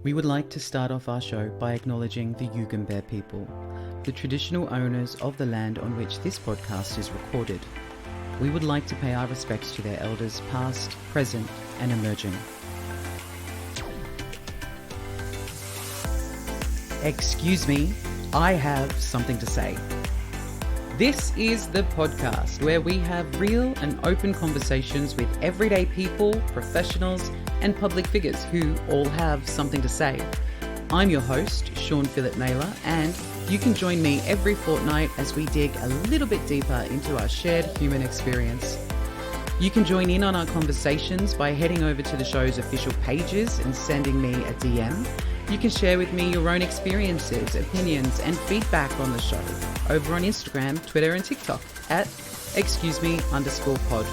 We would like to start off our show by acknowledging the Yugambeh people, the traditional owners of the land on which this podcast is recorded. We would like to pay our respects to their elders past, present, and emerging. Excuse me, I have something to say. This is the podcast where we have real and open conversations with everyday people, professionals, and public figures who all have something to say. I'm your host, Shaun Philip Naylor, and you can join me every fortnight as we dig a little bit deeper into our shared human experience. You can join in on our conversations by heading over to the show's official pages and sending me a DM. You can share with me your own experiences, opinions, and feedback on the show over on Instagram, Twitter, and TikTok at @excuseme_pod.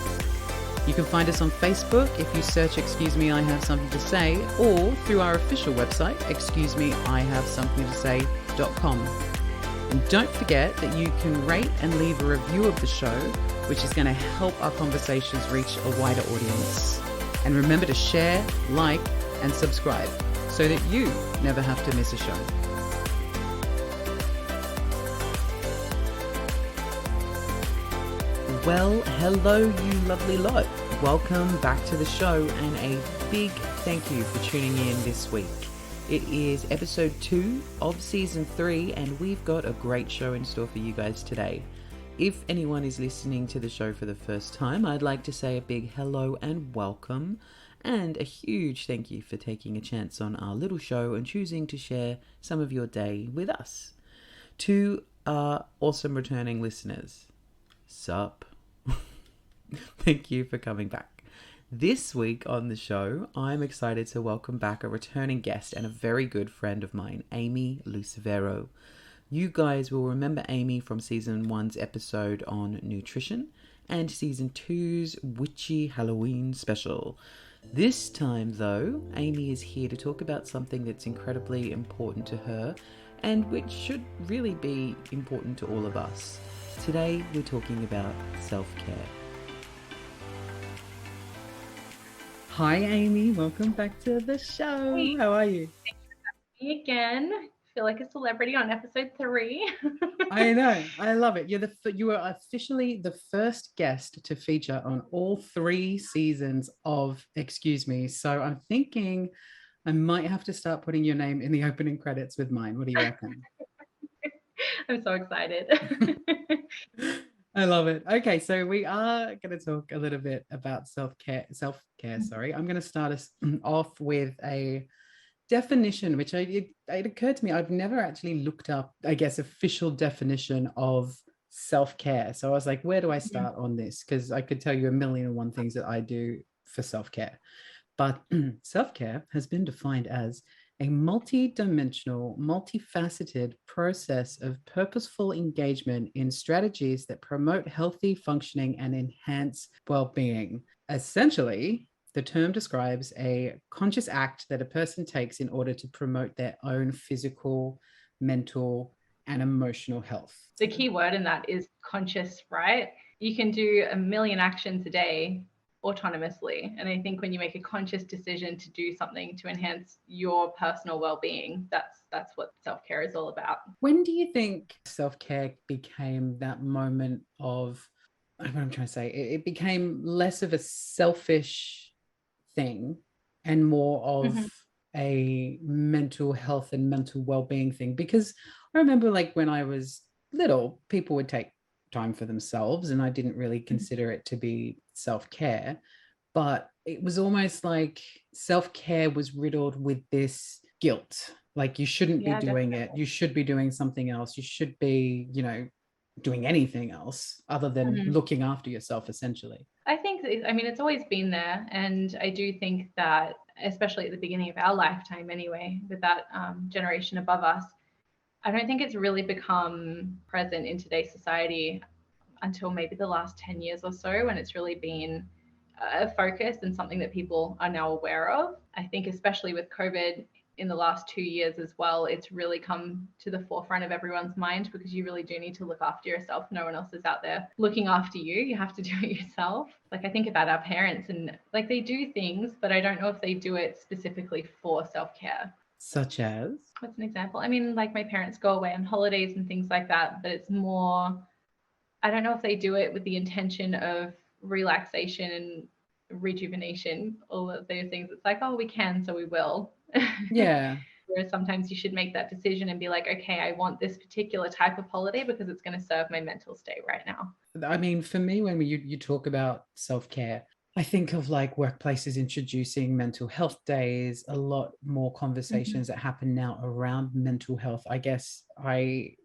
You can find us on Facebook if you search Excuse Me, I Have Something to Say, or through our official website, excusemeihavesomethingtosay.com. And don't forget that you can rate and leave a review of the show, which is going to help our conversations reach a wider audience. And remember to share, like, and subscribe so that you never have to miss a show. Well, hello you lovely lot. Welcome back to the show and a big thank you for tuning in this week. It is episode 2 of season 3 and we've got a great show in store for you guys today. If anyone is listening to the show for the first time, I'd like to say a big hello and welcome and a huge thank you for taking a chance on our little show and choosing to share some of your day with us. To our awesome returning listeners, sup? Thank you for coming back. This week on the show, I'm excited to welcome back a returning guest and a very good friend of mine, Amy Lucivero. You guys will remember Amy from season 1's episode on nutrition and season 2's witchy Halloween special. This time though, Amy is here to talk about something that's incredibly important to her and which should really be important to all of us. Today we're talking about self-care. Hi Amy, welcome back to the show. Hey. How are you? Thanks for having me again. I feel like a celebrity on episode 3. I know, I love it. You are officially the first guest to feature on all 3 seasons of Excuse Me. So I'm thinking I might have to start putting your name in the opening credits with mine. What do you reckon? I'm so excited. I love it. Okay, so we are going to talk a little bit about self-care. Sorry. I'm going to start us off with a definition, which it occurred to me, I've never actually looked up, I guess, official definition of self-care. So I was like, where do I start on this? Because I could tell you a million and one things that I do for self-care. But self-care has been defined as a multi-dimensional, multifaceted process of purposeful engagement in strategies that promote healthy functioning and enhance well-being. Essentially, the term describes a conscious act that a person takes in order to promote their own physical, mental, and emotional health. The key word in that is conscious, right? You can do a million actions a day autonomously. And I think when you make a conscious decision to do something to enhance your personal well-being, that's what self-care is all about. When do you think self-care became that moment of, what I'm trying to say, it became less of a selfish thing and more of a mental health and mental well-being thing? Because I remember like when I was little, people would take time for themselves and I didn't really consider it to be self-care, but it was almost like self-care was riddled with this guilt, like you shouldn't be doing it, you should be doing something else, you should be, doing anything else other than looking after yourself, essentially. I think, it's always been there. And I do think that, especially at the beginning of our lifetime anyway, with that generation above us, I don't think it's really become present in today's society until maybe the last 10 years or so, when it's really been a focus and something that people are now aware of. I think especially with COVID in the last 2 years as well, it's really come to the forefront of everyone's mind, because you really do need to look after yourself. No one else is out there looking after you. You have to do it yourself. Like I think about our parents and like they do things, but I don't know if they do it specifically for self-care. Such as? What's an example? I mean, like my parents go away on holidays and things like that, but it's more, I don't know if they do it with the intention of relaxation and rejuvenation, all of those things. It's like, oh, we can, so we will. Yeah. Whereas sometimes you should make that decision and be like, okay, I want this particular type of holiday because it's going to serve my mental state right now. I mean, for me, when you talk about self-care, I think of like workplaces introducing mental health days, a lot more conversations that happen now around mental health. I guess I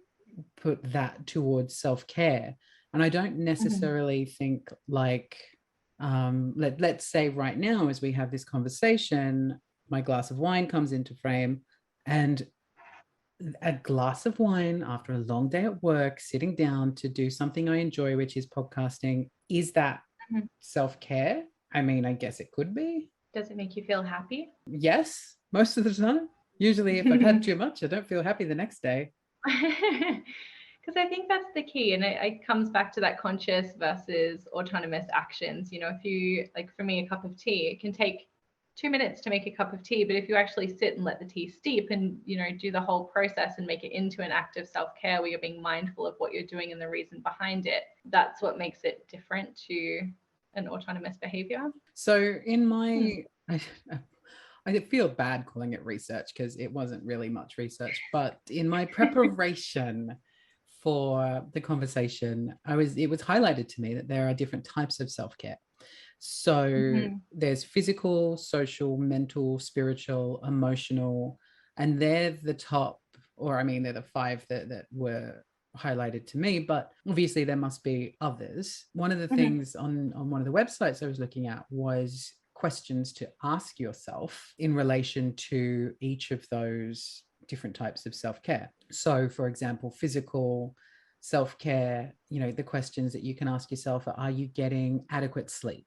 put that towards self-care. And I don't necessarily think like, let's say right now, as we have this conversation, my glass of wine comes into frame, and a glass of wine after a long day at work, sitting down to do something I enjoy, which is podcasting, is that self-care? I mean, I guess it could be. Does it make you feel happy? Yes, most of the time. Usually, if I've had too much, I don't feel happy the next day. Because I think that's the key. And it comes back to that conscious versus autonomous actions. You know, if you, like for me, a cup of tea, it can take 2 minutes to make a cup of tea. But if you actually sit and let the tea steep and, you know, do the whole process and make it into an act of self-care where you're being mindful of what you're doing and the reason behind it, that's what makes it different to an autonomous behavior. So in my, I feel bad calling it research because it wasn't really much research, but in my preparation for the conversation, it was highlighted to me that there are different types of self-care. So there's physical, social, mental, spiritual, emotional, and they're the top, or I mean, they're the five that were highlighted to me, but obviously there must be others. One of the things on one of the websites I was looking at was questions to ask yourself in relation to each of those different types of self-care. So for example, physical self-care, you know, the questions that you can ask yourself are you getting adequate sleep?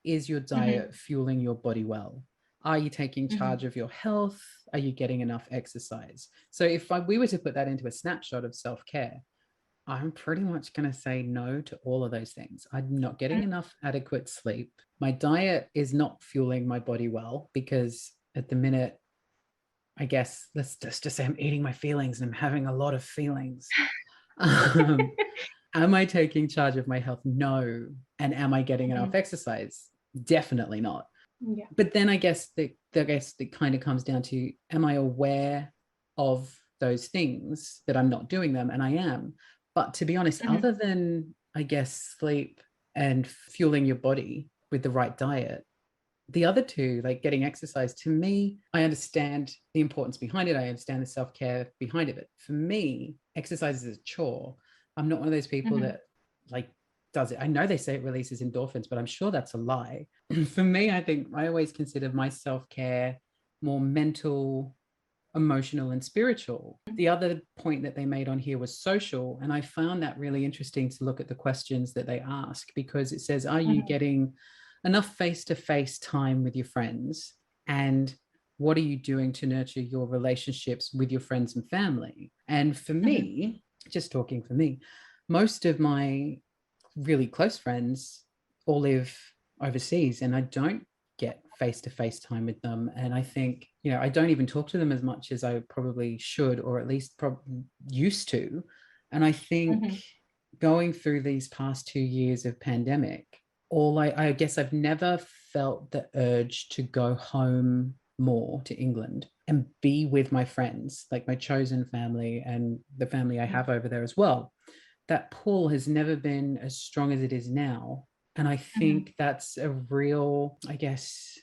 Is your diet fueling your body well? Are you taking charge of your health? Are you getting enough exercise? So if we were to put that into a snapshot of self-care, I'm pretty much going to say no to all of those things. I'm not getting enough adequate sleep. My diet is not fueling my body well because at the minute, I guess, let's just say I'm eating my feelings and I'm having a lot of feelings. Am I taking charge of my health? No. And am I getting enough exercise? Definitely not. Yeah. But then I guess it kind of comes down to, am I aware of those things that I'm not doing them? And I am. But to be honest, other than, I guess, sleep and fueling your body with the right diet, the other two, like getting exercise, to me, I understand the importance behind it. I understand the self-care behind it. But for me, exercise is a chore. I'm not one of those people that like does it. I know they say it releases endorphins, but I'm sure that's a lie. For me, I think I always consider my self-care more mental, emotional, and spiritual. The other point that they made on here was social. And I found that really interesting to look at the questions that they ask, because it says, are you getting enough face-to-face time with your friends? And what are you doing to nurture your relationships with your friends and family? And for me, just talking for me, most of my really close friends all live overseas, and I don't get face-to-face time with them. And I think, you know, I don't even talk to them as much as I probably should, or at least used to. And I think going through these past 2 years of pandemic, I guess I've never felt the urge to go home more to England and be with my friends, like my chosen family and the family I have over there as well. That pull has never been as strong as it is now. And I think that's a real, I guess, I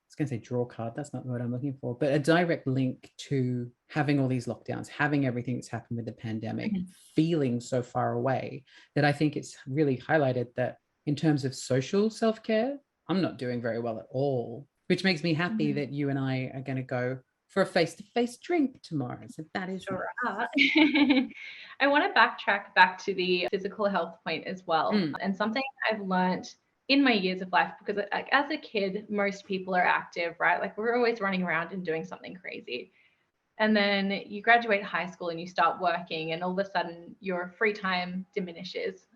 was going to say draw card. That's not what I'm looking for, but a direct link to having all these lockdowns, having everything that's happened with the pandemic, feeling so far away, that I think it's really highlighted that in terms of social self-care, I'm not doing very well at all, which makes me happy that you and I are going to go for a face-to-face drink tomorrow. So that is Sure. nice. I want to backtrack back to the physical health point as well. And something I've learned in my years of life, because like, as a kid, most people are active, right? Like we're always running around and doing something crazy. And then you graduate high school and you start working, and all of a sudden your free time diminishes.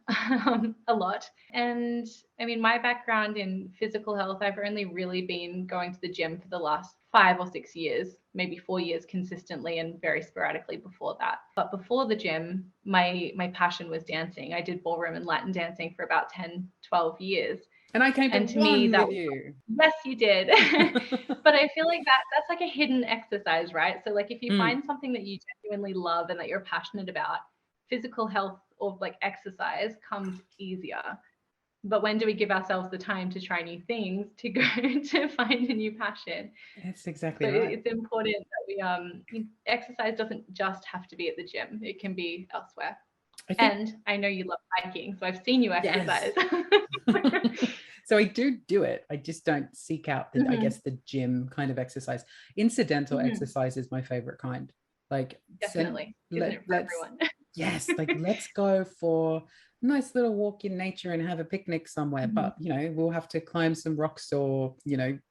a lot. And I mean, my background in physical health, I've only really been going to the gym for the last 5 or 6 years, maybe 4 years consistently, and very sporadically before that. But before the gym, my passion was dancing. I did ballroom and Latin dancing for about 10, 12 years. And I came to And to me, one that with you. yes, you did. But I feel like that's like a hidden exercise, right? So like if you find something that you genuinely love and that you're passionate about, physical health or like exercise comes easier. But when do we give ourselves the time to try new things, to go to find a new passion? That's exactly So right. it's important that we exercise doesn't just have to be at the gym. It can be elsewhere. I think, And I know you love hiking, so I've seen you yes. exercise. So I do it. I just don't seek out the, I Mhm, guess, the gym kind of exercise. Incidental mhm. exercise is my favorite kind. Like Definitely. Isn't it for let's everyone? yes, like let's go for a nice little walk in nature and have a picnic somewhere. Mhm. But we'll have to climb some rocks or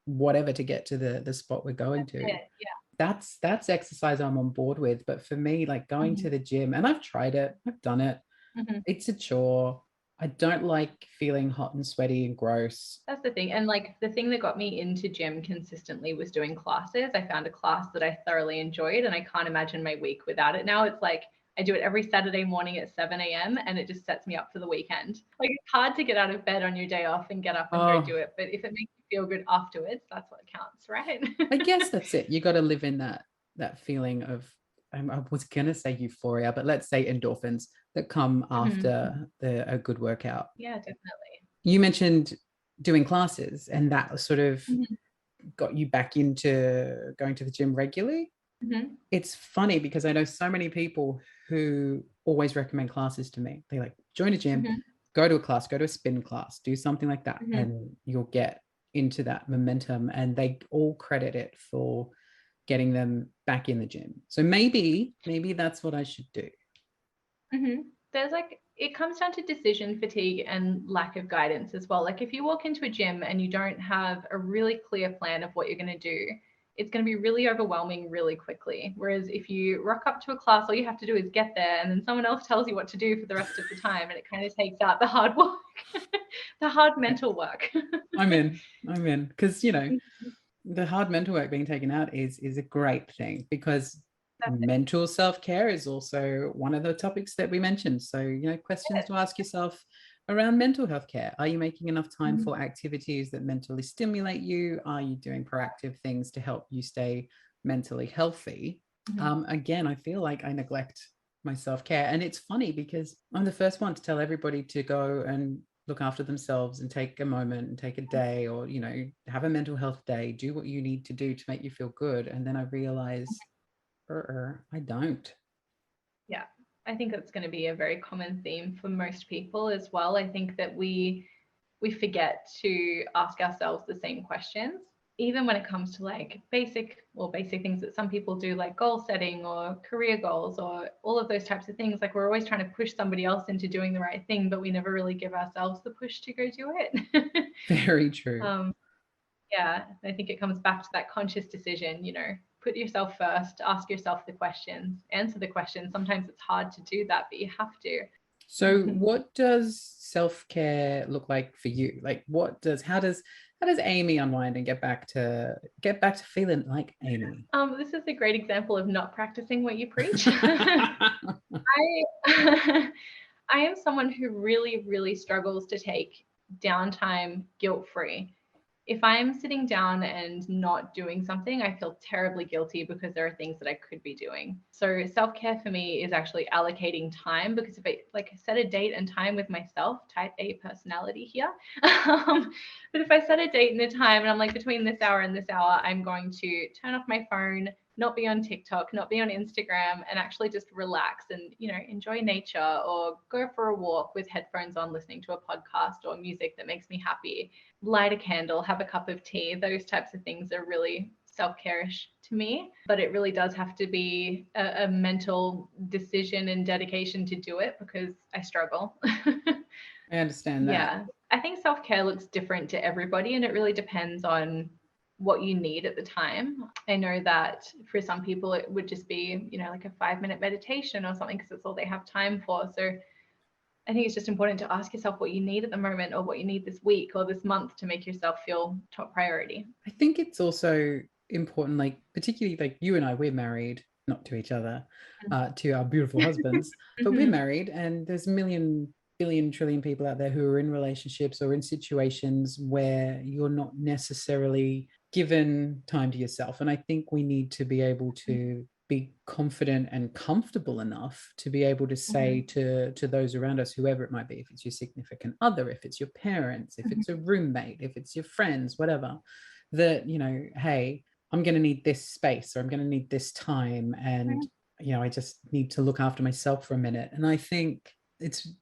whatever to get to the spot we're going That's to. it. Yeah. That's exercise I'm on board with. But for me, like going to Mhm, the gym, and I've tried it, I've done it. mhm. It's a chore. I don't like feeling hot and sweaty and gross. That's the thing. And like the thing that got me into gym consistently was doing classes. I found a class that I thoroughly enjoyed, and I can't imagine my week without it. Now it's like I do it every Saturday morning at 7 a.m. and it just sets me up for the weekend. Like it's hard to get out of bed on your day off and get up and go Oh, do it. But if it makes you feel good afterwards, that's what counts, right? I guess that's it. You got to live in that feeling of I was gonna say euphoria, but let's say endorphins that come Mhm. after a good workout. Yeah, definitely. You mentioned doing classes, and that sort of Mhm. got you back into going to the gym regularly. Mhm. It's funny because I know so many people who always recommend classes to me. They like join a gym, Mhm. go to a class, go to a spin class, do something like that, Mhm. and you'll get into that momentum. And they all credit it for getting them back in the gym. So maybe that's what I should do. There's like, it comes down to decision fatigue and lack of guidance as well. Like if you walk into a gym and you don't have a really clear plan of what you're going to do, it's going to be really overwhelming really quickly. Whereas if you rock up to a class, all you have to do is get there and then someone else tells you what to do for the rest of the time. And it kind of takes out the hard work, the hard mental work. I'm in. I'm in because the hard mental work being taken out is a great thing because mental self-care is also one of the topics that we mentioned. So questions to ask yourself around mental health care. Are you making enough time for activities that mentally stimulate you? Are you doing proactive things to help you stay mentally healthy? Again, I feel like I neglect my self-care, and it's funny because I'm the first one to tell everybody to go and look after themselves and take a moment and take a day, or have a mental health day, do what you need to do to make you feel good. And then I realize I don't. Yeah, I think that's going to be a very common theme for most people as well. I think that we forget to ask ourselves the same questions, even when it comes to like basic things that some people do, like goal setting or career goals or all of those types of things. Like we're always trying to push somebody else into doing the right thing, but we never really give ourselves the push to go do it. Very true. um, yeah, I think it comes back to that conscious decision, put yourself first, ask yourself the questions, answer the questions. Sometimes it's hard to do that, but you have to. So what does self-care look like for you? Like how does Amy unwind and get back to feeling like Amy? This is a great example of not practicing what you preach. I I am someone who really, really struggles to take downtime guilt-free. If I'm sitting down and not doing something, I feel terribly guilty because there are things that I could be doing. So self-care for me is actually allocating time, because if I like set a date and time with myself, type A personality here. But if I set a date and a time and I'm like, between this hour and this hour, I'm going to turn off my phone, not be on TikTok, not be on Instagram, and actually just relax and, enjoy nature or go for a walk with headphones on, listening to a podcast or music that makes me happy, light a candle, have a cup of tea. Those types of things are really self-care-ish to me, but it really does have to be a mental decision and dedication to do it because I struggle. I understand that. Yeah, I think self-care looks different to everybody, and it really depends on what you need at the time. I know that for some people it would just be, like a 5-minute meditation or something because it's all they have time for. So I think it's just important to ask yourself what you need at the moment, or what you need this week or this month, to make yourself feel top priority. I think it's also important, like particularly like you and I, we're married, not to each other, to our beautiful husbands, but we're married, and there's a million, billion, trillion people out there who are in relationships or in situations where you're not necessarily given time to yourself. And I think we need to be able to be confident and comfortable enough to be able to say to those around us, whoever it might be, if it's your significant other, if it's your parents, if it's a roommate, if it's your friends, whatever, that, you know, hey, I'm going to need this space, or I'm going to need this time, and you know, I just need to look after myself for a minute. And I think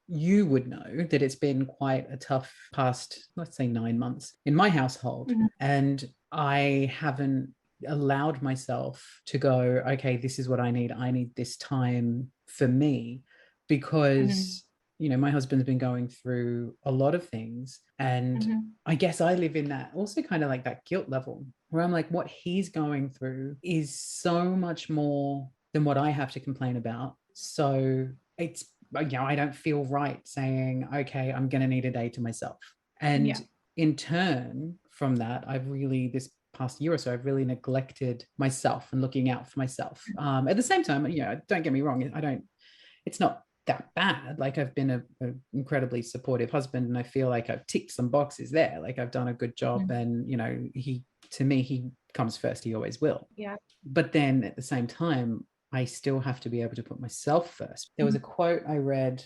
you would know that it's been quite a tough past, let's say, 9 months in my household, and I haven't allowed myself to go, okay, this is what I need this time for me, because you know, my husband's been going through a lot of things, and I guess I live in that also kind of like that guilt level where I'm like, what he's going through is so much more than what I have to complain about. So it's, you know, I don't feel right saying, okay, I'm going to need a day to myself. And in turn from that, I've really, this past year or so, I've really neglected myself and looking out for myself. At the same time, you know, don't get me wrong, it's not that bad. Like, I've been a incredibly supportive husband, and I feel like I've ticked some boxes there. Like, I've done a good job, and, you know, to me, he comes first. He always will. Yeah. But then at the same time, I still have to be able to put myself first. There was a quote I read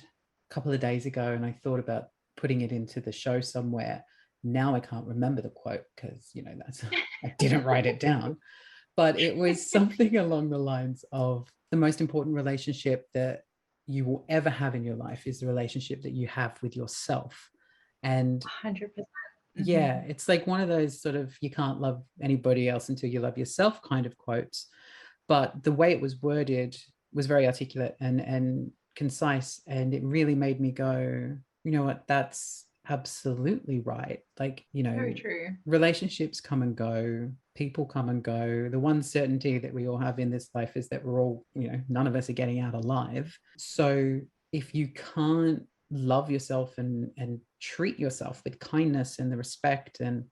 a couple of days ago, and I thought about putting it into the show somewhere. Now I can't remember the quote because, you know, I didn't write it down. But it was something along the lines of, the most important relationship that you will ever have in your life is the relationship that you have with yourself. And 100%. yeah, it's like one of those sort of, you can't love anybody else until you love yourself kind of quotes. But the way it was worded was very articulate and concise, and it really made me go, you know what, that's absolutely right. Like, you know, Very true. relationships come and go, people come and go. The one certainty that we all have in this life is that we're all, you know, none of us are getting out alive. So if you can't love yourself and treat yourself with kindness and the respect and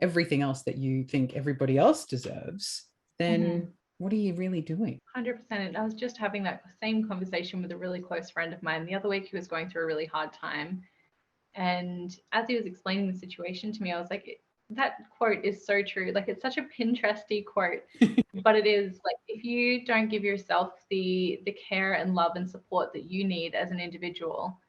everything else that you think everybody else deserves, then what are you really doing? 100%. I was just having that same conversation with a really close friend of mine the other week, who was going through a really hard time. And as he was explaining the situation to me, I was like, that quote is so true. Like, it's such a Pinteresty quote, but it is like, if you don't give yourself the care and love and support that you need as an individual,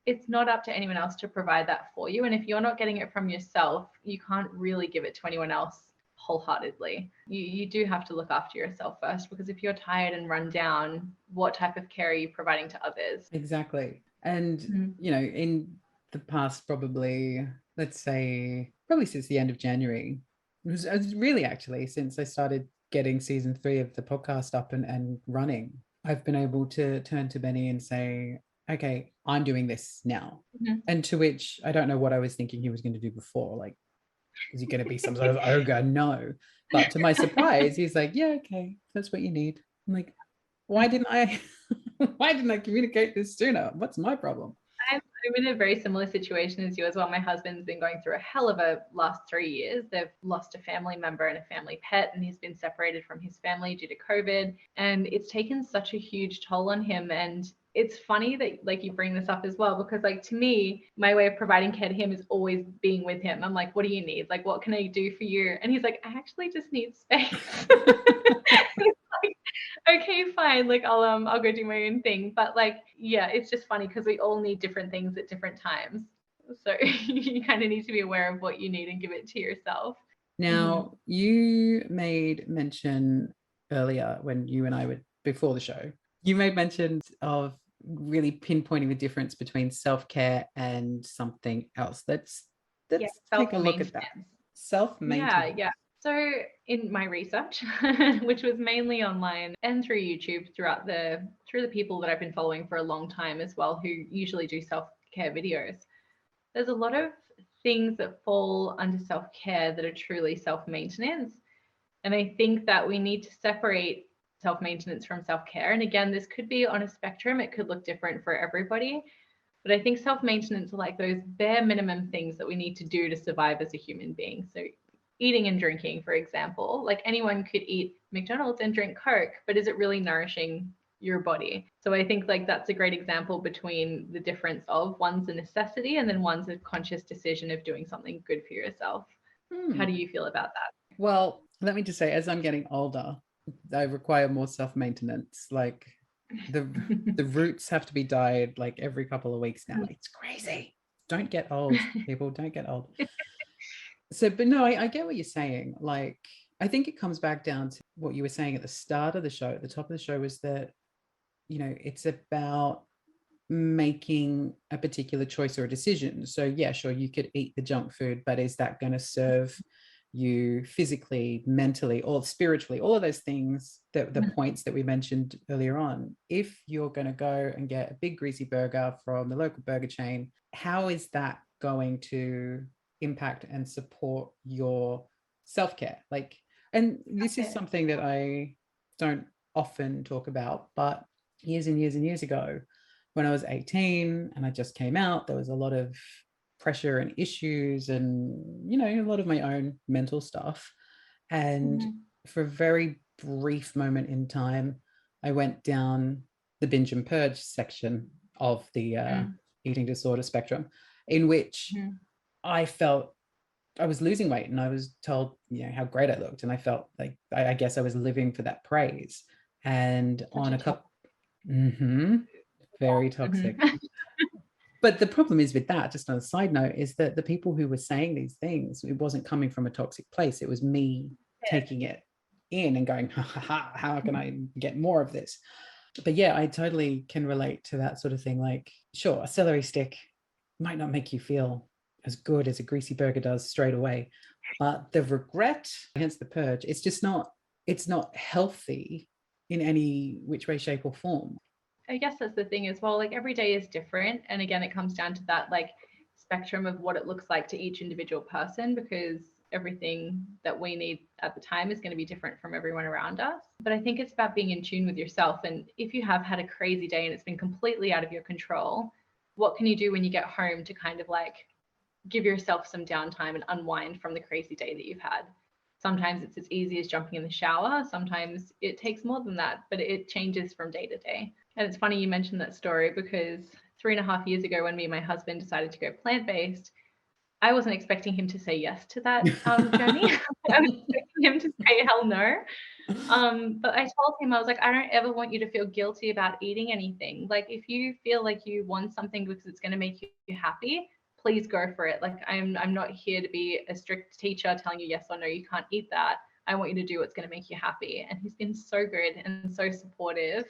it's not up to anyone else to provide that for you. And if you're not getting it from yourself, you can't really give it to anyone else wholeheartedly. You do have to look after yourself first, because if you're tired and run down, what type of care are you providing to others? Exactly. And, you know, in the past, probably, let's say, probably since the end of January, it was really actually since I started getting season 3 of the podcast up and running, I've been able to turn to Benny and say, okay, I'm doing this now. And to which I don't know what I was thinking he was going to do before. Like, is he going to be some sort of ogre? No. But to my surprise, he's like, yeah, okay, that's what you need. I'm like, why didn't I communicate this sooner? What's my problem? I'm in a very similar situation as you as well. My husband's been going through a hell of a last 3 years. They've lost a family member and a family pet, and he's been separated from his family due to COVID. And it's taken such a huge toll on him. And it's funny that, like, you bring this up as well, because, like, to me, my way of providing care to him is always being with him. I'm like, what do you need? Like, what can I do for you? And he's like, I actually just need space. Okay, fine. Like, I'll go do my own thing. But, like, yeah, it's just funny because we all need different things at different times. So you kind of need to be aware of what you need and give it to yourself. Now, you made mention earlier when you and I were before the show, you made mention of really pinpointing the difference between self-care and something else. Let's take a look at that. Self-maintenance. Yeah. So in my research, which was mainly online and through YouTube, through the people that I've been following for a long time as well, who usually do self-care videos, there's a lot of things that fall under self-care that are truly self-maintenance. And I think that we need to separate self-maintenance from self-care. And again, this could be on a spectrum. It could look different for everybody. But I think self-maintenance are like those bare minimum things that we need to do to survive as a human being. So eating and drinking, for example, like anyone could eat McDonald's and drink Coke, but is it really nourishing your body? So I think like that's a great example between the difference of one's a necessity and then one's a conscious decision of doing something good for yourself. How do you feel about that? Well, let me just say, as I'm getting older, I require more self-maintenance. Like the roots have to be dyed like every couple of weeks now. It's crazy. Don't get old, people. Don't get old. So, but no, I get what you're saying. Like, I think it comes back down to what you were saying at the start of the show, at the top of the show, was that, you know, it's about making a particular choice or a decision. So yeah, sure, you could eat the junk food, but is that going to serve you physically, mentally, or spiritually, all of those things, the points that we mentioned earlier on? If you're going to go and get a big greasy burger from the local burger chain, how is that going to impact and support your self-care? Like, and this is something that I don't often talk about, but years and years and years ago, when I was 18 and I just came out, there was a lot of pressure and issues and, you know, a lot of my own mental stuff. And for a very brief moment in time, I went down the binge and purge section of the eating disorder spectrum, in which I felt I was losing weight and I was told, you know, how great I looked. And I felt like, I guess I was living for that praise. And on a couple, very toxic. But the problem is with that, just on a side note, is that the people who were saying these things, it wasn't coming from a toxic place. It was me taking it in and going, ha, ha, ha, how can I get more of this? But yeah, I totally can relate to that sort of thing. Like, sure, a celery stick might not make you feel as good as a greasy burger does straight away, but the regret against the purge, it's not healthy in any which way, shape, or form. I guess that's the thing as well. Like every day is different. And again, it comes down to that like spectrum of what it looks like to each individual person, because everything that we need at the time is going to be different from everyone around us. But I think it's about being in tune with yourself. And if you have had a crazy day and it's been completely out of your control, what can you do when you get home to kind of like give yourself some downtime and unwind from the crazy day that you've had? Sometimes it's as easy as jumping in the shower. Sometimes it takes more than that, but it changes from day to day. And it's funny you mentioned that story, because 3.5 years ago, when me and my husband decided to go plant-based, I wasn't expecting him to say yes to that journey. I was expecting him to say hell no. But I told him, I was like, I don't ever want you to feel guilty about eating anything. Like if you feel like you want something because it's going to make you happy, please go for it. Like I'm not here to be a strict teacher telling you yes or no, you can't eat that. I want you to do what's going to make you happy. And he's been so good and so supportive.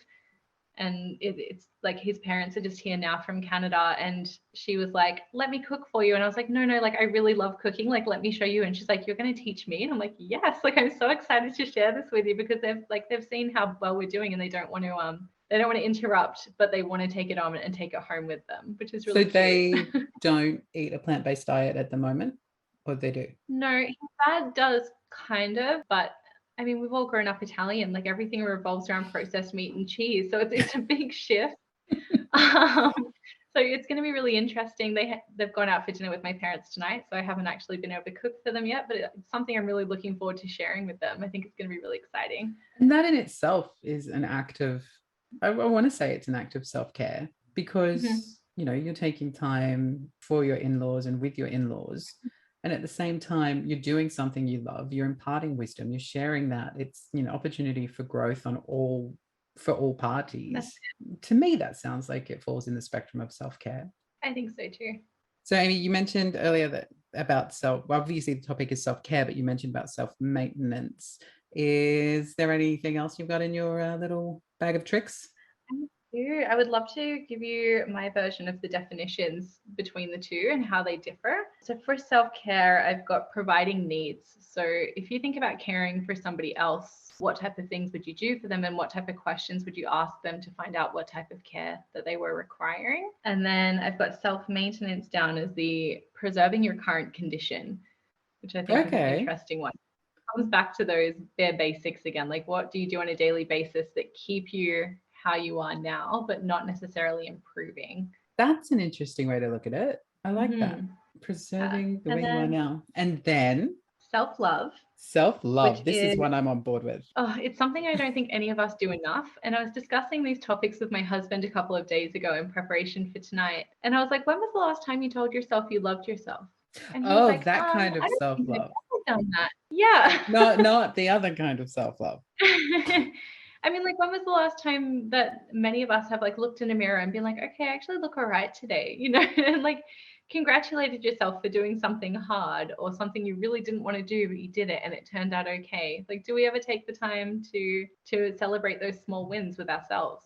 And it's like his parents are just here now from Canada, and she was like, let me cook for you. And I was like, no, like I really love cooking, like let me show you. And she's like, you're going to teach me? And I'm like, yes, like I'm so excited to share this with you, because they've seen how well we're doing, and they don't want to interrupt, but they want to take it on and take it home with them, which is really so they don't eat a plant-based diet at the moment, or they do? No, his dad does kind of, but I mean, we've all grown up Italian, like everything revolves around processed meat and cheese. So it's a big shift. So it's going to be really interesting. They've gone out for dinner with my parents tonight, so I haven't actually been able to cook for them yet, but it's something I'm really looking forward to sharing with them. I think it's going to be really exciting. And that in itself is an act of, I want to say it's an act of self-care, because, you know, you're taking time for your in-laws and with your in-laws. And at the same time, you're doing something you love, you're imparting wisdom, you're sharing that. It's, you know, opportunity for growth for all parties. To me, that sounds like it falls in the spectrum of self-care. I think so too. So Amy, you mentioned earlier that about obviously the topic is self-care, but you mentioned about self-maintenance. Is there anything else you've got in your little bag of tricks? I would love to give you my version of the definitions between the two and how they differ. So for self-care, I've got providing needs. So if you think about caring for somebody else, what type of things would you do for them, and what type of questions would you ask them to find out what type of care that they were requiring? And then I've got self-maintenance down as the preserving your current condition, which I think is an interesting one. It comes back to those bare basics again, like what do you do on a daily basis that keep you how you are now, but not necessarily improving? That's an interesting way to look at it. I like that. Hmm. Preserving the And way you are then now. And then self-love, which self-love. This is is, what I'm on board with. oh, it's something I don't think any of us do enough. And I was discussing these topics with my husband a couple of days ago in preparation for tonight. And I was like, when was the last time you told yourself you loved yourself? And he was Oh, like, that kind I of don't think I've self-love. ever done that. Yeah. Not the other kind of self-love. I mean, like, when was the last time that many of us have like looked in a mirror and been like, okay, I actually look all right today, and like congratulated yourself for doing something hard or something you really didn't want to do, but you did it and it turned out okay. Like, do we ever take the time to celebrate those small wins with ourselves?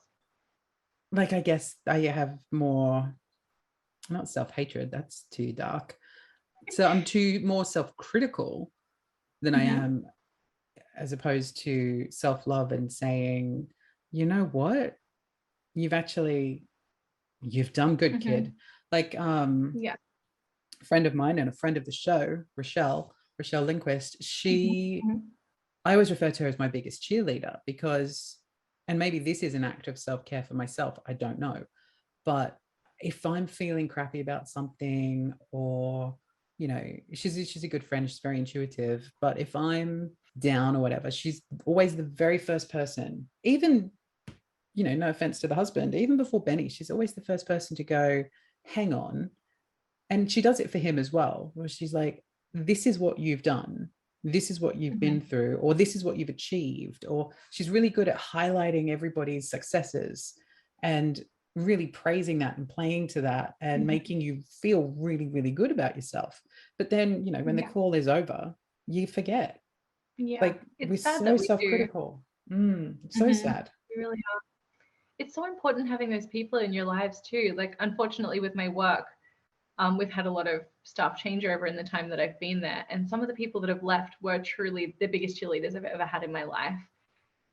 Like, I guess I have more, not self-hatred, that's too dark. So I'm too more self-critical than I Mm-hmm. am, as opposed to self-love and saying, you know what? You've actually, you've done good, Mm-hmm. kid. Like, Yeah. a friend of mine and a friend of the show, Rochelle Lindquist, she, Mm-hmm. I always refer to her as my biggest cheerleader because, and maybe this is an act of self-care for myself, I don't know. But if I'm feeling crappy about something, or, she's a good friend, she's very intuitive, but if I'm down or whatever, she's always the very first person, even, no offense to the husband, even before Benny, she's always the first person to go, hang on. And she does it for him as well, where she's like, this is what you've done, this is what you've Mm-hmm. been through, or this is what you've achieved. Or she's really good at highlighting everybody's successes and really praising that and playing to that and Mm-hmm. making you feel really, really good about yourself. But then, when the Yeah. call is over, you forget. Yeah. Like, we're It's sad so that we do. self-critical. So Mm-hmm. sad. We really are. It's so important having those people in your lives too. Like, unfortunately, with my work, we've had a lot of staff changeover in the time that I've been there. And some of the people that have left were truly the biggest cheerleaders I've ever had in my life.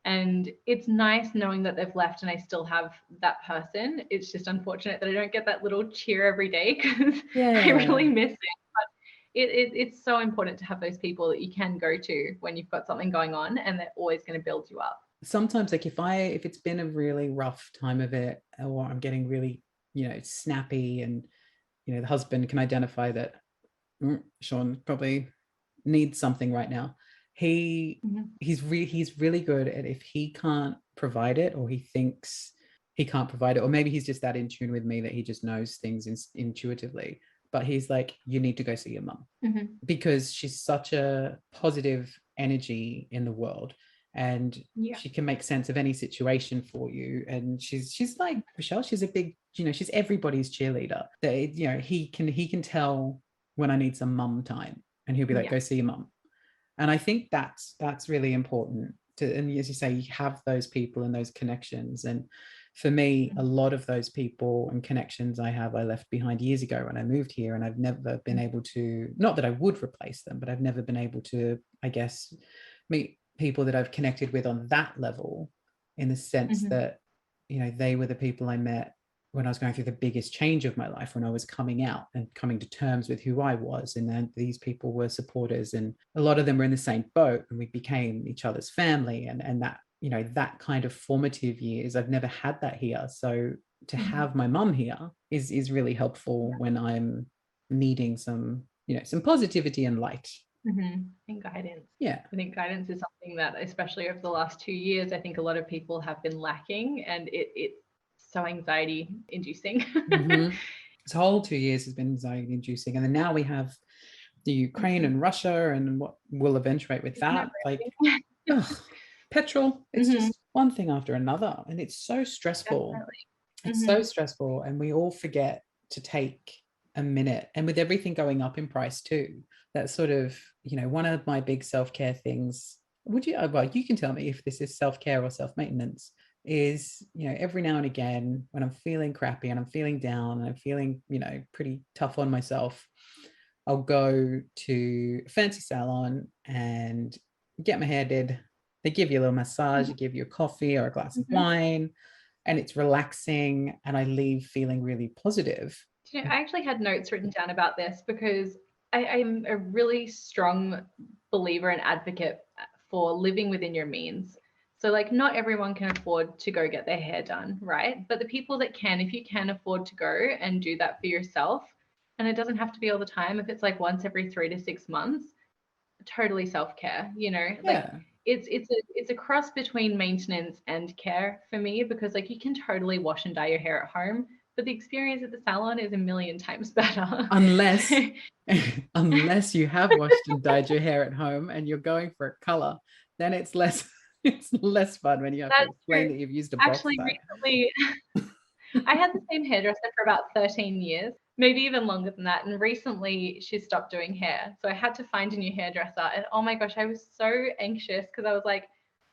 And it's nice knowing that they've left and I still have that person. It's just unfortunate that I don't get that little cheer every day because I Yeah. really miss it. But it's so important to have those people that you can go to when you've got something going on, and they're always going to build you up. Sometimes, like, if it's been a really rough time of it, or I'm getting really, snappy, and the husband can identify that, Shaun probably needs something right now. Mm-hmm. He's really good at, if he can't provide it, or he thinks he can't provide it, or maybe he's just that in tune with me that he just knows things intuitively, but he's like, you need to go see your mum, Mm-hmm. because she's such a positive energy in the world, and Yeah. she can make sense of any situation for you. And she's like Rochelle, she's a big, she's everybody's cheerleader. They, he can tell when I need some mum time, and he'll be like, Yeah. go see your mum. And I think that's really important to, and as you say, you have those people and those connections. And for me, a lot of those people and connections I left behind years ago when I moved here, and I've never been able to, not that I would replace them, but I've never been able to, I guess, meet people that I've connected with on that level, in the sense Mm-hmm. that, they were the people I met when I was going through the biggest change of my life, when I was coming out and coming to terms with who I was. And then these people were supporters, and a lot of them were in the same boat, and we became each other's family. And that, that kind of formative years, I've never had that here. So to Mm-hmm. have my mum here is really helpful when I'm needing some, some positivity and light. Mm-hmm. And guidance. Yeah. I think guidance is something that, especially over the last 2 years, I think a lot of people have been lacking, and it's so anxiety inducing. Mm-hmm. This whole 2 years has been anxiety inducing. And then now we have the Ukraine and Russia, and what will eventuate with Isn't it that. Like, really? ugh, petrol, it's Mm-hmm. just one thing after another. And it's so stressful. Definitely. It's so Mm-hmm. stressful. And we all forget to take a minute. And with everything going up in price too, that's sort of, one of my big self-care things. Well, you can tell me if this is self-care or self-maintenance, is, every now and again, when I'm feeling crappy and I'm feeling down and I'm feeling, pretty tough on myself, I'll go to a fancy salon and get my hair did. They give you a little massage, they give you a coffee or a glass of Mm-hmm. wine, and it's relaxing, and I leave feeling really positive. I actually had notes written down about this because I'm a really strong believer and advocate for living within your means. So like not everyone can afford to go get their hair done, right? But the people that can, if you can afford to go and do that for yourself, and it doesn't have to be all the time, if it's like once every 3 to 6 months, totally self-care, like Yeah. it's a cross between maintenance and care for me, because like you can totally wash and dye your hair at home, but the experience at the salon is a million times better. Unless unless you have washed and dyed your hair at home and you're going for a color, then it's less it's less fun when you have to That's true. explain that you've used a box Actually, dye. recently I had the same hairdresser for about 13 years, maybe even longer than that. And recently she stopped doing hair. So I had to find a new hairdresser. And oh my gosh, I was so anxious because I was like,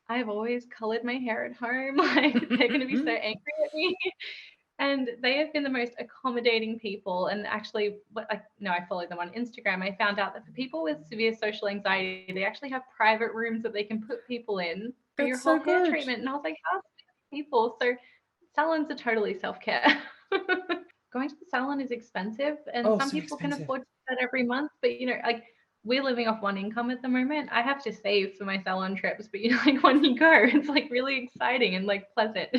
I've always colored my hair at home. Like they're going to be so angry at me. And they have been the most accommodating people. And actually, I follow them on Instagram. I found out that for people with severe social anxiety, they actually have private rooms that they can put people in for your That's whole so hair good. treatment. And I was like, how people? So salons are totally self-care. Going to the salon is expensive, and Oh, some so people can expensive. afford to do that every month. But like we're living off one income at the moment. I have to save for my salon trips, but like when you go, it's like really exciting and like pleasant.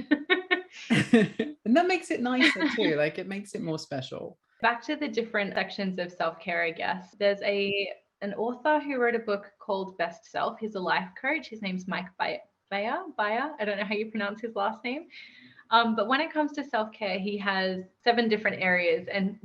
And that makes it nicer too. Like it makes it more special. Back to the different sections of self-care, I guess. There's an author who wrote a book called Best Self. He's a life coach. His name's Mike Bayer. I don't know how you pronounce his last name. But when it comes to self-care, he has 7 different areas. And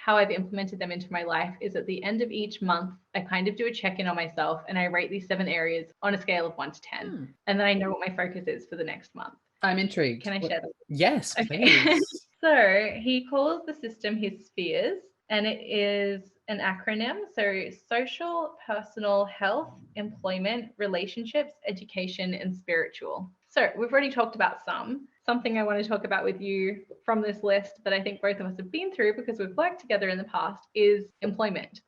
how I've implemented them into my life is at the end of each month, I kind of do a check-in on myself and I rate these 7 areas on a scale of 1 to 10. And then I know what my focus is for the next month. I'm intrigued. Can I share that? Yes, Okay. please. So he calls the system his spheres, and it is an acronym. So social, personal, health, employment, relationships, education, and spiritual. So we've already talked about some. Something I want to talk about with you from this list that I think both of us have been through because we've worked together in the past is employment.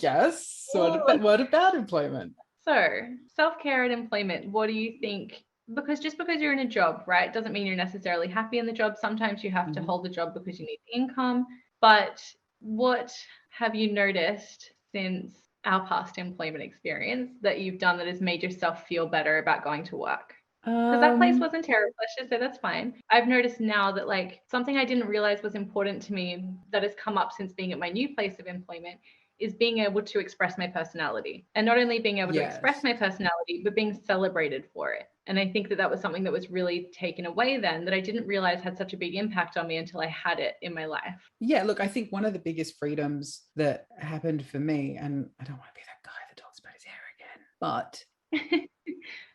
Yes. What about employment? So self-care and employment, what do you think? Because just because you're in a job, right, doesn't mean you're necessarily happy in the job. Sometimes you have to hold the job because you need the income. But what have you noticed since our past employment experience that you've done that has made yourself feel better about going to work? Because that place wasn't terrible. Let's just say that's fine. I've noticed now that like something I didn't realize was important to me that has come up since being at my new place of employment is being able to express my personality, and not only being able to express my personality, but being celebrated for it. And I think that that was something that was really taken away then that I didn't realize had such a big impact on me until I had it in my life. Yeah, look, I think one of the biggest freedoms that happened for me, and I don't want to be that guy that talks about his hair again, but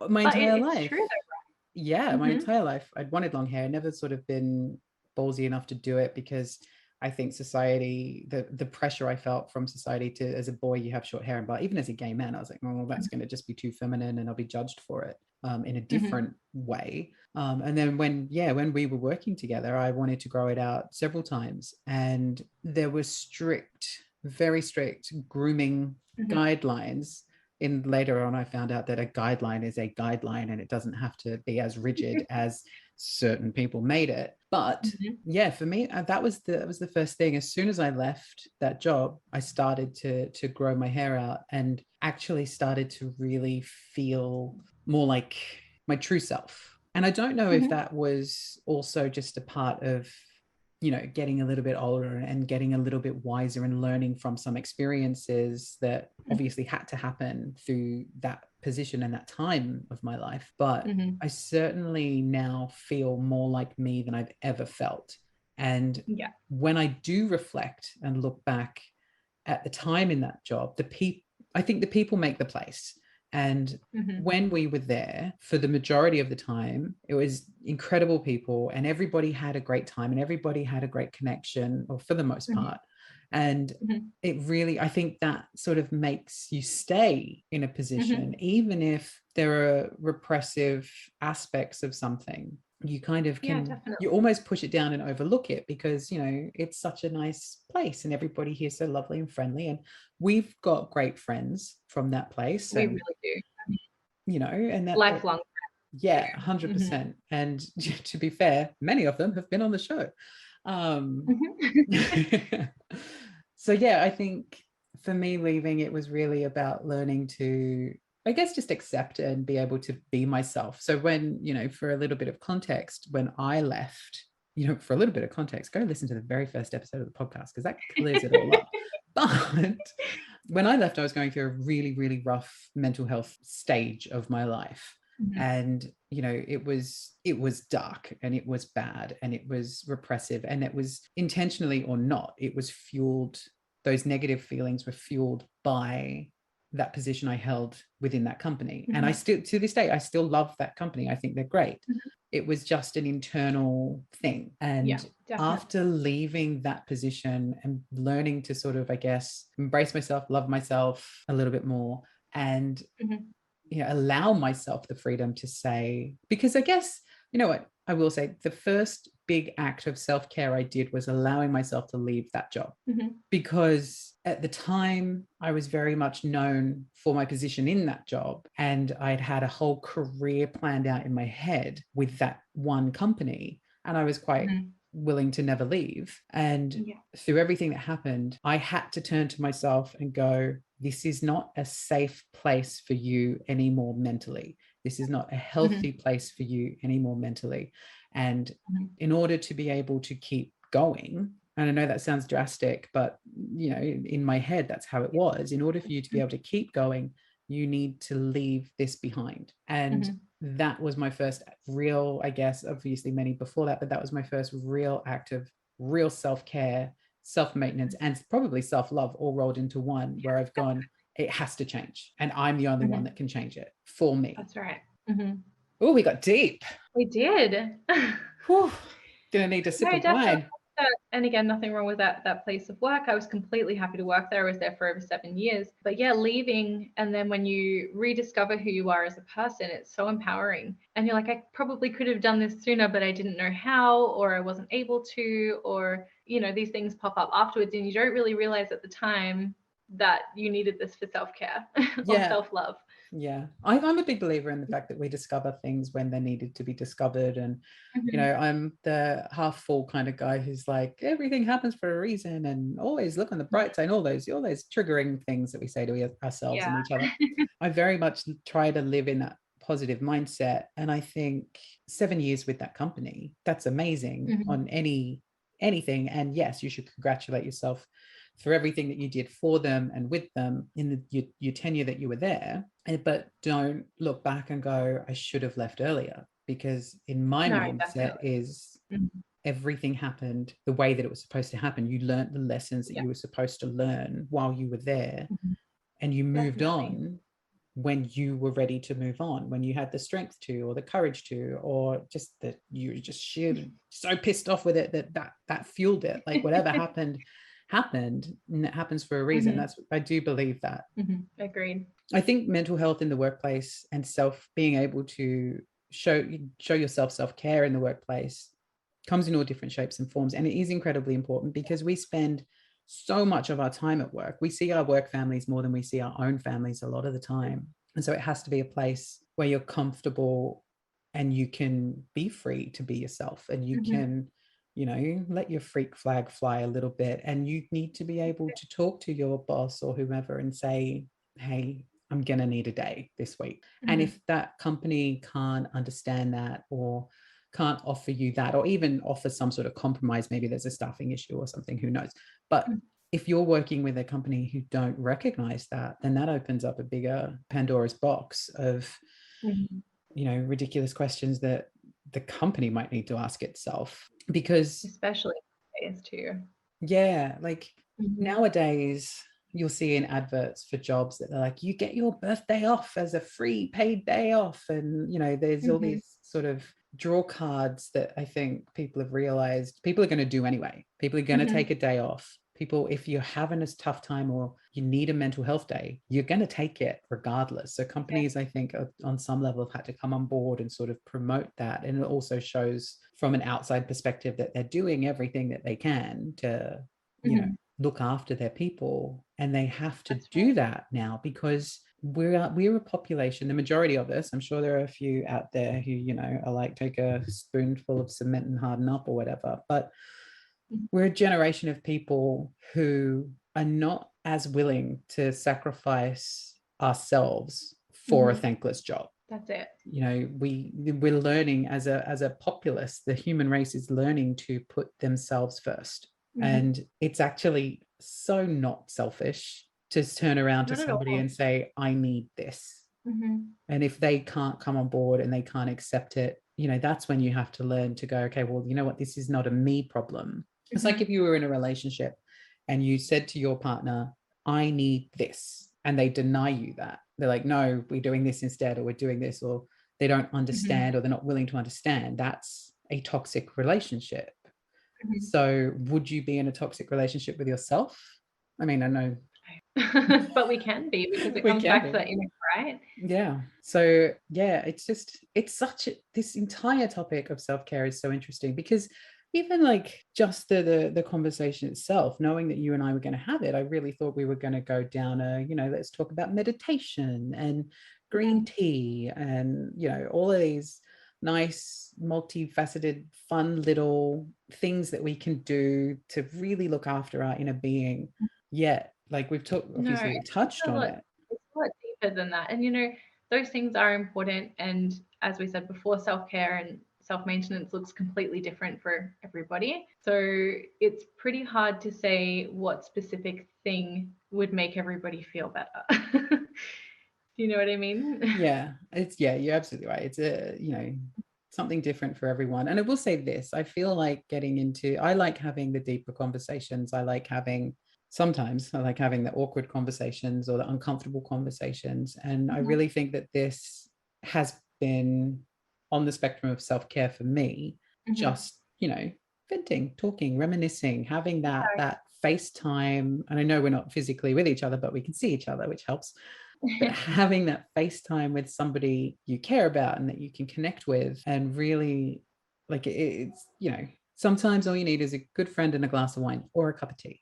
my entire it's life, true though, right? yeah, my entire life, I'd wanted long hair. Never sort of been ballsy enough to do it because I think society, the pressure I felt from society to, as a boy, you have short hair, but even as a gay man, I was like, oh, that's going to just be too feminine and I'll be judged for it in a different way. And then when we were working together, I wanted to grow it out several times. And there were very strict grooming guidelines. In later on, I found out that a guideline is a guideline and it doesn't have to be as rigid as certain people made it. But yeah, for me, that was the first thing. As soon as I left that job, I started to grow my hair out and actually started to really feel more like my true self. And I don't know if that was also just a part of, getting a little bit older and getting a little bit wiser and learning from some experiences that obviously had to happen through that position and that time of my life. But I certainly now feel more like me than I've ever felt. And when I do reflect and look back at the time in that job, I think the people make the place. And when we were there, for the majority of the time, it was incredible people and everybody had a great time and everybody had a great connection, or for the most part. And it really, I think that sort of makes you stay in a position, even if there are repressive aspects of something. You kind of can, you almost push it down and overlook it because, it's such a nice place and everybody here is so lovely and friendly. And we've got great friends from that place. We really do. And that Lifelong. Yeah, 100%. And to be fair, many of them have been on the show. So yeah, I think for me leaving, it was really about learning to I guess just accept it and be able to be myself. So when, for a little bit of context, when I left, for a little bit of context, go listen to the very first episode of the podcast because that clears it all up. But when I left, I was going through a really, really rough mental health stage of my life. Mhm. And, it was dark and it was bad and it was repressive and it was intentionally or not, it was fueled, those negative feelings were fueled by that position I held within that company. And I still, to this day, I still love that company. I think they're great. It was just an internal thing. Yeah, And definitely. after leaving that position and learning to sort of, I guess, embrace myself, love myself a little bit more, and allow myself the freedom to say, because I guess, what I will say, the first big act of self-care I did was allowing myself to leave that job. Because at the time I was very much known for my position in that job, and I'd had a whole career planned out in my head with that one company, and I was quite willing to never leave. And through everything that happened, I had to turn to myself and go, this is not a safe place for you anymore mentally. This is not a healthy place for you anymore mentally. And in order to be able to keep going, and I know that sounds drastic, but in my head, that's how it was. In order for you to be able to keep going, you need to leave this behind. And that was my first real, I guess, obviously many before that, but that was my first real act of real self-care, self-maintenance, and probably self-love all rolled into one, where I've gone, it has to change. And I'm the only one that can change it for me. That's right. Oh, we got deep. We did. Whew. Gonna need a sip of wine. And again, nothing wrong with that place of work. I was completely happy to work there. I was there for over 7 years. But yeah, leaving, and then when you rediscover who you are as a person, it's so empowering. And you're like, I probably could have done this sooner, but I didn't know how, or I wasn't able to, or these things pop up afterwards, and you don't really realize at the time that you needed this for self-care or self-love. Yeah, I'm a big believer in the fact that we discover things when they're needed to be discovered. And, I'm the half full kind of guy who's like, everything happens for a reason, and always look on the bright side, all those triggering things that we say to ourselves and each other. I very much try to live in that positive mindset. And I think 7 years with that company, that's amazing on anything. And yes, you should congratulate yourself for everything that you did for them and with them in your tenure that you were there. But don't look back and go, I should have left earlier, because in my mindset is everything happened the way that it was supposed to happen. You learned the lessons that you were supposed to learn while you were there, and you moved on when you were ready to move on, when you had the strength to, or the courage to, or just that you were just sheer so pissed off with it that fueled it. Like whatever happened, and it happens for a reason. I do believe that. Agreed. I think mental health in the workplace and being able to show yourself self-care in the workplace comes in all different shapes and forms. And it is incredibly important because we spend so much of our time at work. We see our work families more than we see our own families a lot of the time. And so it has to be a place where you're comfortable and you can be free to be yourself, and you can, let your freak flag fly a little bit. And you need to be able to talk to your boss or whomever and say, hey, I'm going to need a day this week. And if that company can't understand that, or can't offer you that, or even offer some sort of compromise, maybe there's a staffing issue or something, who knows. But if you're working with a company who don't recognize that, then that opens up a bigger Pandora's box of, ridiculous questions that the company might need to ask itself. Because especially nowadays too. Yeah, like nowadays you'll see in adverts for jobs that they're like, you get your birthday off as a free paid day off. And, there's all these sort of draw cards that I think people have realized people are going to do anyway. People are going to take a day off. People, if you're having a tough time or you need a mental health day, you're going to take it regardless. So companies, I think, on some level have had to come on board and sort of promote that. And it also shows from an outside perspective that they're doing everything that they can to, look after their people. And they have to do that now because we're a population, the majority of us, I'm sure there are a few out there who, are like, take a spoonful of cement and harden up or whatever. But we're a generation of people who are not as willing to sacrifice ourselves for a thankless job. That's it. You know, we're learning as a populace, the human race is learning to put themselves first. And it's actually so not selfish to turn around to Not at somebody all. and say, I need this. And if they can't come on board and they can't accept it, you know, that's when you have to learn to go, okay, well, you know what, this is not a me problem. It's like if you were in a relationship and you said to your partner, I need this, and they deny you that. They're like, no, we're doing this instead, or we're doing this, or they don't understand, or they're not willing to understand. That's a toxic relationship. So would you be in a toxic relationship with yourself? I mean, I know. But we can be, because it We comes can back be. to that image, right? Yeah. So yeah, it's such a, this entire topic of self-care is so interesting, because even like just the conversation itself, knowing that you and I were going to have it, I really thought we were going to go down a, you know, let's talk about meditation and green tea and, you know, all of these nice, multifaceted, fun little things that we can do to really look after our inner being. Yet, like we've talked, obviously we touched on it. It's a lot deeper than that. And, you know, those things are important. And as we said before, self-care and self-maintenance looks completely different for everybody. So it's pretty hard to say what specific thing would make everybody feel better. Do you know what I mean? Yeah, you're absolutely right. It's a, you know, something different for everyone. And I will say this, I feel like I like having the deeper conversations. Sometimes I like having the awkward conversations or the uncomfortable conversations. And I really think that this has been on the spectrum of self-care for me, just, you know, venting, talking, reminiscing, having that FaceTime. And I know we're not physically with each other, but we can see each other, which helps. But having that FaceTime with somebody you care about and that you can connect with, and really, like, it's, you know, sometimes all you need is a good friend and a glass of wine or a cup of tea.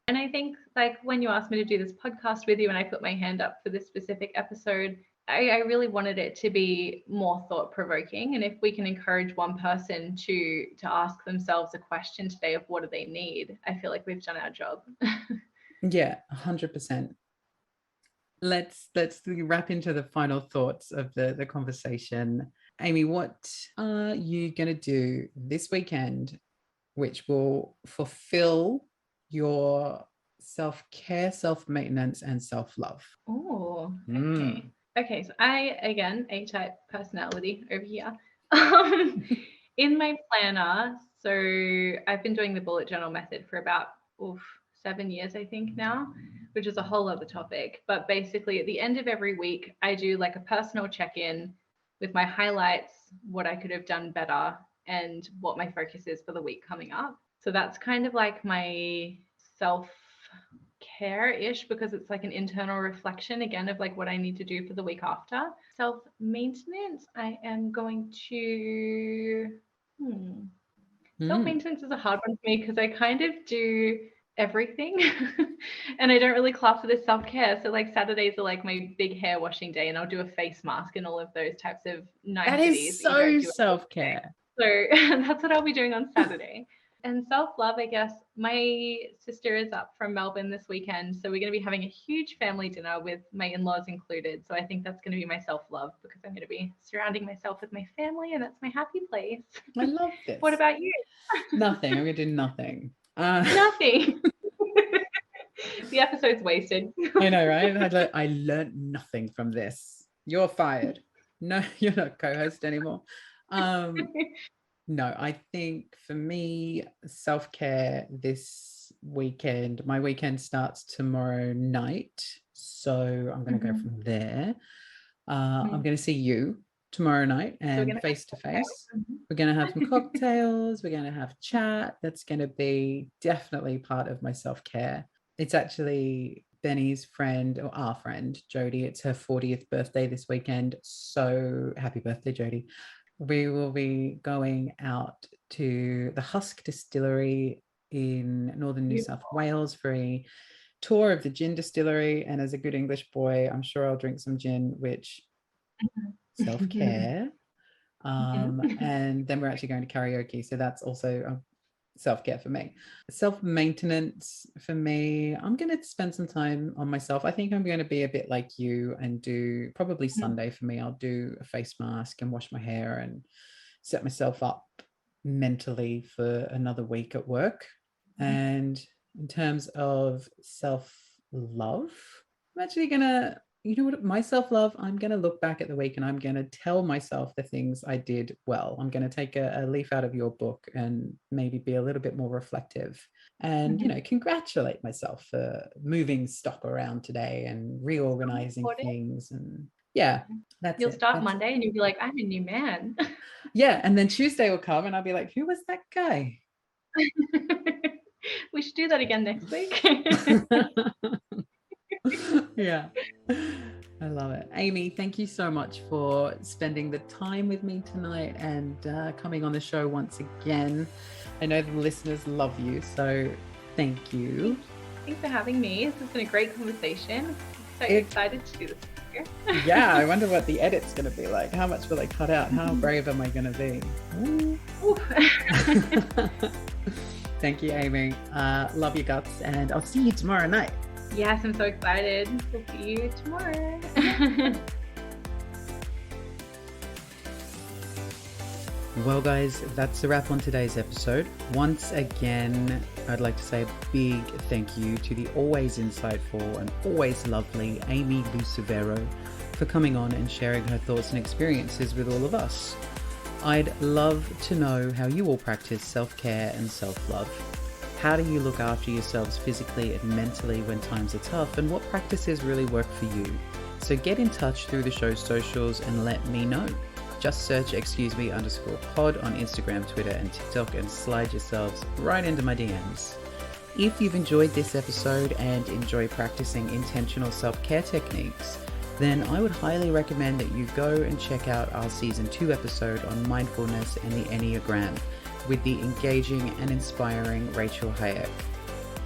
And I think, like, when you asked me to do this podcast with you and I put my hand up for this specific episode, I really wanted it to be more thought-provoking. And if we can encourage one person to ask themselves a question today of what do they need, I feel like we've done our job. Yeah, 100%. Let's wrap into the final thoughts of the conversation. Amy, what are you going to do this weekend which will fulfill your self-care, self-maintenance, and self-love? Oh, okay. Mm. Okay, so I, again, A-type personality over here. In my planner, so I've been doing the bullet journal method for about 7 years, I think now, which is a whole other topic. But basically, at the end of every week, I do like a personal check-in with my highlights, what I could have done better, and what my focus is for the week coming up. So that's kind of like my self-care-ish, because it's like an internal reflection again of like what I need to do for the week after. Self-maintenance, I am going to self-maintenance is a hard one for me because I kind of do everything and I don't really class it as self-care. So like Saturdays are like my big hair washing day, and I'll do a face mask and all of those types of niceties That that you is don't so do. self-care. So that's what I'll be doing on Saturday. And self-love, I guess, my sister is up from Melbourne this weekend. So we're going to be having a huge family dinner with my in-laws included. So I think that's going to be my self-love, because I'm going to be surrounding myself with my family, and that's my happy place. I love this. What about you? Nothing. I'm going to do nothing. Nothing. The episode's wasted. I know, right? I learned nothing from this. You're fired. No, you're not co-host anymore. No, I think for me, self-care this weekend, my weekend starts tomorrow night. So I'm going to go from there. I'm going to see you tomorrow night and face to face. We're going to have some cocktails. We're going to have chat. That's going to be definitely part of my self-care. It's actually Benny's friend, or our friend, Jodie. It's her 40th birthday this weekend. So happy birthday, Jodie. We will be going out to the Husk Distillery in northern New South Wales for a tour of the gin distillery. And as a good English boy, I'm sure I'll drink some gin, which self-care. And then we're actually going to karaoke. So that's also self-care for me. Self-maintenance for me, I'm going to spend some time on myself. I think I'm going to be a bit like you and do probably Mhm. Sunday for me. I'll do a face mask and wash my hair and set myself up mentally for another week at work. And in terms of self-love, I'm actually going to, you know what, my self-love, I'm going to look back at the week and I'm going to tell myself the things I did well. I'm going to take a leaf out of your book and maybe be a little bit more reflective and, you Mhm. know, congratulate myself for moving stock around today and reorganizing things. And yeah, that's You'll it. start That's Monday and you'll be like, I'm a new man. Yeah. And then Tuesday will come and I'll be like, who was that guy? We should do that again next week. Yeah. I love it. Amy, thank you so much for spending the time with me tonight and coming on the show once again. I know the listeners love you, so thank you. Thanks for having me. This has been a great conversation. So excited to do this with you. Yeah, I wonder what the edit's going to be like. How much will they cut out? How brave am I going to be? Thank you, Amy. Love your guts, and I'll see you tomorrow night. Yes, I'm so excited. We'll see you tomorrow. Well, guys, that's a wrap on today's episode. Once again, I'd like to say a big thank you to the always insightful and always lovely Amy Lucivero for coming on and sharing her thoughts and experiences with all of us. I'd love to know how you all practice self-care and self-love. How do you look after yourselves physically and mentally when times are tough, and what practices really work for you? So get in touch through the show's socials and let me know. Just search excuseme_pod on Instagram, Twitter, and TikTok and slide yourselves right into my DMs. If you've enjoyed this episode and enjoy practicing intentional self-care techniques, then I would highly recommend that you go and check out our season 2 episode on mindfulness and the Enneagram with the engaging and inspiring Rachel Hayek.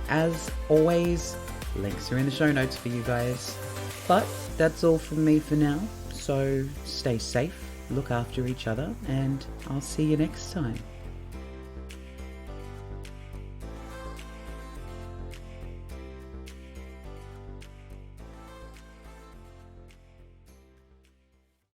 As always, links are in the show notes for you guys. But that's all from me for now, so stay safe, look after each other, and I'll see you next time.